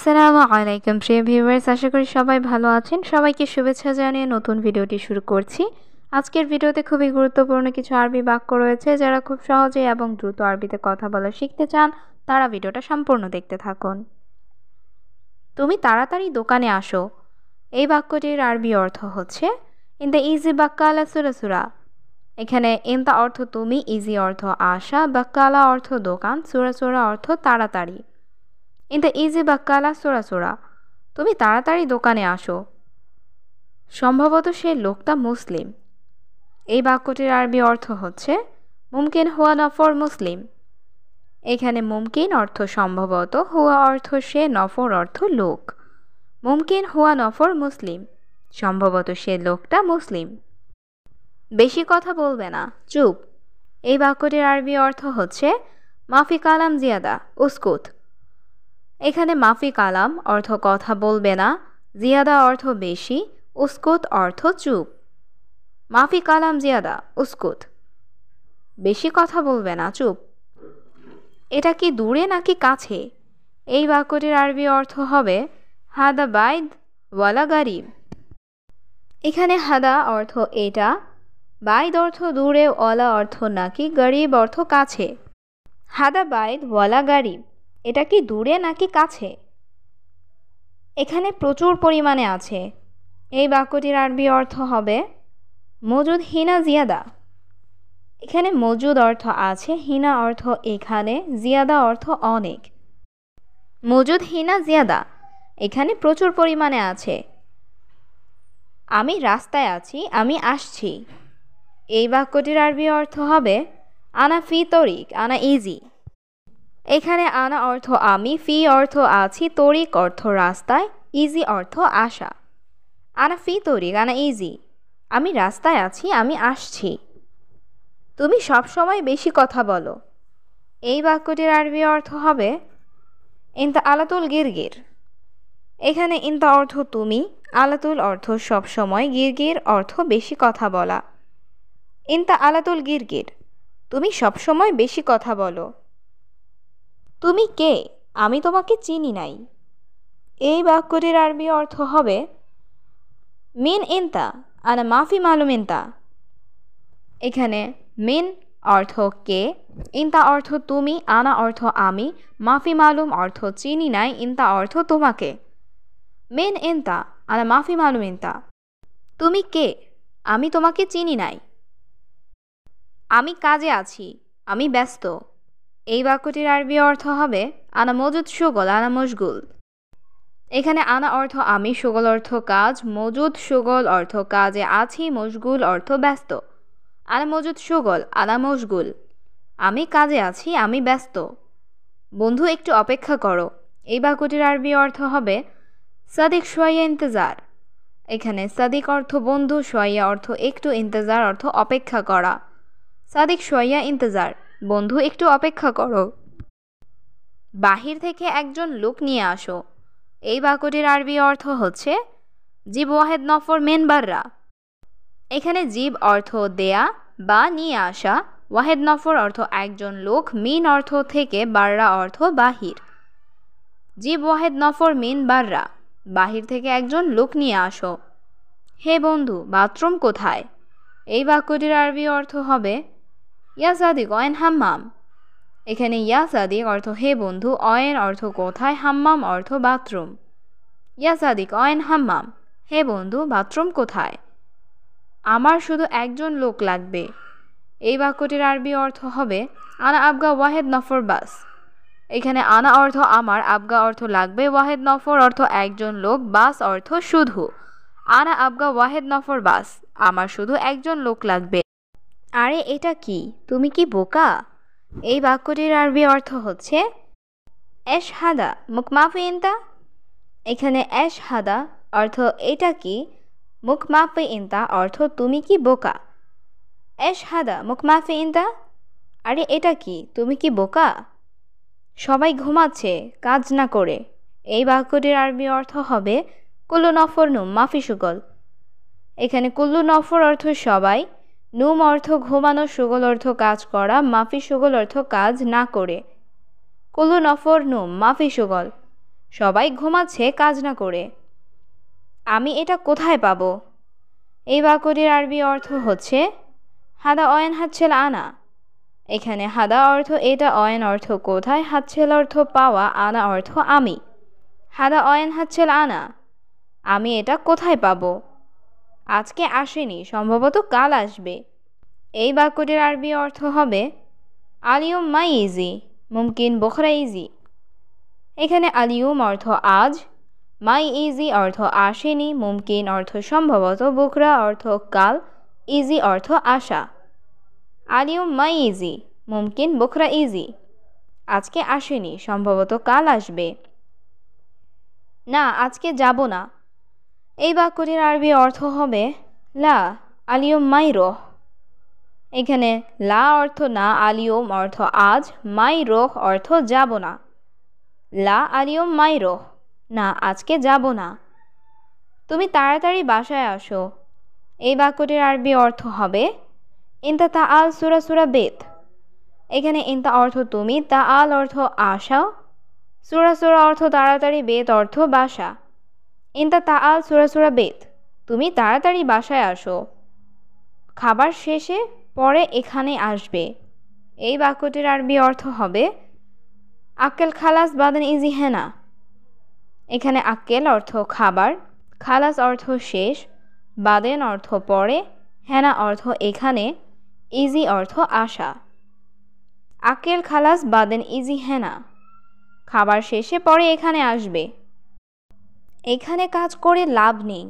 আসসালামু আলাইকুম প্রিয় ভিউয়ার্স, আশা করি সবাই ভালো আছেন। সবাইকে শুভেচ্ছা জানিয়ে নতুন ভিডিওটি শুরু করছি। আজকের ভিডিওতে খুবই গুরুত্বপূর্ণ কিছু আরবি বাক্য রয়েছে। যারা খুব সহজে এবং দ্রুত আরবিতে কথা বলা শিখতে চান তারা ভিডিওটা সম্পূর্ণ দেখতে থাকুন। তুমি তাড়াতাড়ি দোকানে আসো। এই বাক্যটির আরবি অর্থ হচ্ছে ইনতা ইজি বাক্কালা সুরা। এখানে ইনতা অর্থ তুমি, ইজি অর্থ আসা, বাক্কালা অর্থ দোকান, সুরা অর্থ তাড়াতাড়ি। ইনতা ইজি বাক্কালা সুরা, তুমি তাড়াতাড়ি দোকানে আসো। সম্ভবত সে লোকটা মুসলিম। এই বাক্যটির আরবি অর্থ হচ্ছে মুমকিন হুয়া নফর মুসলিম। এখানে মুমকিন অর্থ সম্ভবত, হুয়া অর্থ সে, নফর অর্থ লোক। মুমকিন হুয়া নফর মুসলিম, সম্ভবত সে লোকটা মুসলিম। বেশি কথা বলবে না, চুপ। এই বাক্যটির আরবি অর্থ হচ্ছে মাফি কালাম জিয়াদা উস্কুত। এখানে মাফি কালাম অর্থ কথা বলবে না, জিয়াদা অর্থ বেশি, উস্কুত অর্থ চুপ। মাফি কালাম জিয়াদা উস্কুত, বেশি কথা বলবে না, চুপ। এটা কি দূরে নাকি কাছে? এই বাক্যটির আরবি অর্থ হবে হাদা বাইদ ওয়ালা গারিব। এখানে হাদা অর্থ এটা, বাইদ অর্থ দূরে, ওয়ালা অর্থ নাকি, গরিব অর্থ কাছে। হাদা বাইদ ওয়ালা গারিব, এটা কি দূরে নাকি কাছে? এখানে প্রচুর পরিমাণে আছে। এই বাক্যটির আরবি অর্থ হবে মজুদ হিনা জিয়াদা। এখানে মজুদ অর্থ আছে, হিনা অর্থ এখানে, জিয়াদা অর্থ অনেক। মজুদ হিনা জিয়াদা, এখানে প্রচুর পরিমাণে আছে। আমি রাস্তায় আছি, আমি আসছি। এই বাক্যটির আরবি অর্থ হবে আনা ফি তরিক, আনা ইজি। এখানে আনা অর্থ আমি, ফি অর্থ আছি, তরিক অর্থ রাস্তায়, ইজি অর্থ আসা। আনা ফি তরিক আনা ইজি, আমি রাস্তায় আছি, আমি আসছি। তুমি সবসময় বেশি কথা বলো। এই বাক্যটির আরবি অর্থ হবে ইনতা আলাতুল গিরগির। এখানে ইনতা অর্থ তুমি, আলাতুল অর্থ সবসময়, গিরগির অর্থ বেশি কথা বলা। ইনতা আলাতুল গিরগির, তুমি সবসময় বেশি কথা বলো। তুমি কে? আমি তোমাকে চিনি নাই। এই বাক্যটির আরবি অর্থ হবে মিন ইনতা আনা মাফি মালুম ইনতা। এখানে মিন অর্থ কে, ইনতা অর্থ তুমি, আনা অর্থ আমি, মাফি মালুম অর্থ চিনি নাই, ইনতা অর্থ তোমাকে। মিন ইনতা আনা মাফি মালুম ইনতা, তুমি কে? আমি তোমাকে চিনি নাই। আমি কাজে আছি, আমি ব্যস্ত। এই বাক্যটির আরবি অর্থ হবে আনা মজুদ শুগল আনা মশগুল। এখানে আনা অর্থ আমি, শুগল অর্থ কাজ, মজুদ শুগল অর্থ কাজে আছি, মশগুল অর্থ ব্যস্ত। আনা মজুদ শুগল আনা মশগুল, আমি কাজে আছি, আমি ব্যস্ত। বন্ধু একটু অপেক্ষা করো। এই বাক্যটির আরবি অর্থ হবে সাদিক শোয়াইয়া ইন্তজার। এখানে সাদিক অর্থ বন্ধু, শোয়াইয়া অর্থ একটু, ইন্তজার অর্থ অপেক্ষা করা। সাদিক শোয়াইয়া ইন্তজার, বন্ধু একটু অপেক্ষা করো। বাহির থেকে একজন লোক নিয়ে আসো। এই বাক্যটির আরবি অর্থ হচ্ছে জিব ওয়াহেদ নফর মেন বাররা। এখানে জিব অর্থ দেয়া বা নিয়ে আসা, ওয়াহেদ নফর অর্থ একজন লোক, মিন অর্থ থেকে, বাররা অর্থ বাহির। জিব ওয়াহেদ নফর মিন বাররা, বাহির থেকে একজন লোক নিয়ে আসো। হে বন্ধু, বাথরুম কোথায়? এই বাক্যটির আরবি অর্থ হবে ইয়া সাদিক অয়েন হাম্মাম। এখানে ইয়া সাদিক অর্থ হে বন্ধু, অয়েন অর্থ কোথায়, হাম্মাম অর্থ বাথরুম। ইয়া সাদিক অয়েন হাম্মাম, হে বন্ধু, বাথরুম কোথায়? আমার শুধু একজন লোক লাগবে। এই বাক্যটির আরবি অর্থ হবে আনা আবগা ওয়াহেদ নফর বাস। এখানে আনা অর্থ আমার, আবগা অর্থ লাগবে, ওয়াহেদ নফর অর্থ একজন লোক, বাস অর্থ শুধু। আনা আবগা ওয়াহেদ নফর বাস, আমার শুধু একজন লোক লাগবে। আরে এটা কি? তুমি কি বোকা? এই বাক্যটির আরবি অর্থ হচ্ছে এশ হাদা মুখ মাফি ইনতা। এখানে এশ হাদা অর্থ এটা কি, মুখ মাফি ইনতা অর্থ তুমি কি বোকা। এশ হাদা মুখ মাফি ইনতা, আরে এটা কি? তুমি কি বোকা? সবাই ঘুমাচ্ছে কাজ না করে। এই বাক্যটির আরবি অর্থ হবে কুল্লু নফর নুম মাফি সুগল। এখানে কুল্লু নফর অর্থ সবাই, নুম অর্থ ঘুমানো, সুগল অর্থ কাজ করা, মাফি সুগল অর্থ কাজ না করে। কুল্লু নফর নুম মাফি সুগল, সবাই ঘুমাচ্ছে কাজ না করে। আমি এটা কোথায় পাবো? এই বাক্যটির আরবি অর্থ হচ্ছে হাদা অয়েন হাতছেল আনা। এখানে হাদা অর্থ এটা, অয়েন অর্থ কোথায়, হাতছেল অর্থ পাওয়া, আনা অর্থ আমি। হাদা অয়েন হাতছেল আনা, আমি এটা কোথায় পাবো? আজকে আসেনি, সম্ভবত কাল আসবে। এই বাক্যটির আরবি অর্থ হবে আলিয়ম মাই ইজি মুমকিন বখরা ইজি। এখানে আলিয়ম অর্থ আজ, মাই ইজি অর্থ আসেনি, মুমকিন অর্থ সম্ভবত, বখরা অর্থ কাল, ইজি অর্থ আশা। আলিয়ম মাই ইজি মুমকিন বখরা ইজি, আজকে আসেনি, সম্ভবত কাল আসবে। না, আজকে যাব না। এই বাক্যটির আরবি অর্থ হবে লা আলিয়ম মাই রোহ। এখানে লা অর্থ না, আলিয়ম অর্থ আজ, মাই রোহ অর্থ যাব না। লা আলিয়ম মাই রোহ, না আজকে যাব না। তুমি তাড়াতাড়ি বাসায় আসো। এই বাক্যটির আরবি অর্থ হবে ইনতা তা আল সুরা সুরা বেত। এখানে ইনতা অর্থ তুমি, তা আল অর্থ আসা, সুরা সুরা অর্থ তাড়াতাড়ি, বেত অর্থ বাসা। ইনতা তা আল সুরা সুরা বেত, তুমি তাড়াতাড়ি বাসায় আসো। খাবার শেষে পরে এখানে আসবে। এই বাক্যটির আরবি অর্থ হবে আক্কেল খালাস বাদান ইজি হেনা। এখানে আক্কেল অর্থ খাবার, খালাস অর্থ শেষ, বাদেন অর্থ পরে, হেনা অর্থ এখানে, ইজি অর্থ আসা। আক্কেল খালাস বাদেন ইজি হেনা, খাবার শেষে পরে এখানে আসবে। এখানে কাজ করে লাভ নেই।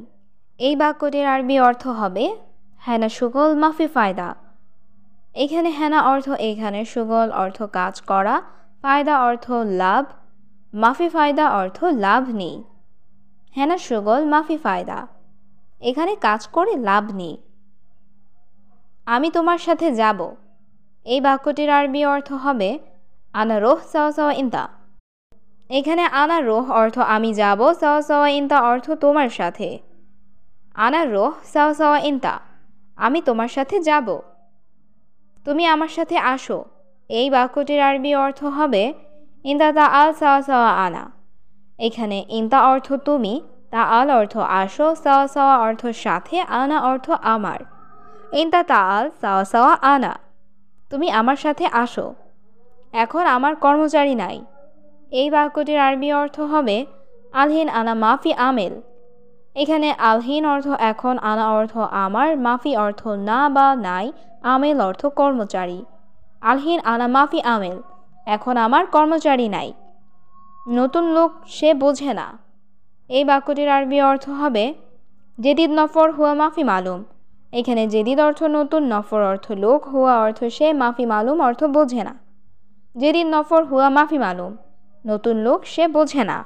এই বাক্যটির আরবি অর্থ হবে হেনা সুগল মাফি ফায়দা। এখানে হেনা অর্থ এখানে, সুগল অর্থ কাজ করা, ফায়দা অর্থ লাভ, মাফি ফায়দা অর্থ লাভ নেই। হেনা সুগল মাফি ফায়দা, এখানে কাজ করে লাভ নেই। আমি তোমার সাথে যাব। এই বাক্যটির আরবি অর্থ হবে আনা রোহ সাওয়া সাওয়া ইনতা। এখানে আনা রোহ অর্থ আমি যাব, সাওয়া সাওয়া ইনতা অর্থ তোমার সাথে। আনা রোহ সাওয়া সাওয়া ইনতা, আমি তোমার সাথে যাব। তুমি আমার সাথে আসো। এই বাক্যটির আরবি অর্থ হবে ইনতা তা আল সাওয়া সাওয়া আনা। এখানে ইনতা অর্থ তুমি, তা আল অর্থ আসো, সাওয়া সাওয়া অর্থ সাথে, আনা অর্থ আমার। ইনতা তা আল সাওয়া সাওয়া আনা, তুমি আমার সাথে আসো। এখন আমার কর্মচারী নাই। এই বাক্যটির আরবি অর্থ হবে আলহিন আনা মাফি আমেল। এখানে আলহিন অর্থ এখন, আনা অর্থ আমার, মাফি অর্থ না বা নাই, আমেল অর্থ কর্মচারী। আলহিন আনা মাফি আমেল, এখন আমার কর্মচারী নাই। নতুন লোক সে বোঝে না। এই বাক্যটির আরবি অর্থ হবে জেদিদ নফর হুয়া মাফি মালুম। এখানে জেদিদ অর্থ নতুন, নফর অর্থ লোক, হুয়া অর্থ সে, মাফি মালুম অর্থ বোঝে না। জেদিদ নফর হুয়া মাফি মালুম, নতুন লোক সে বোঝে না।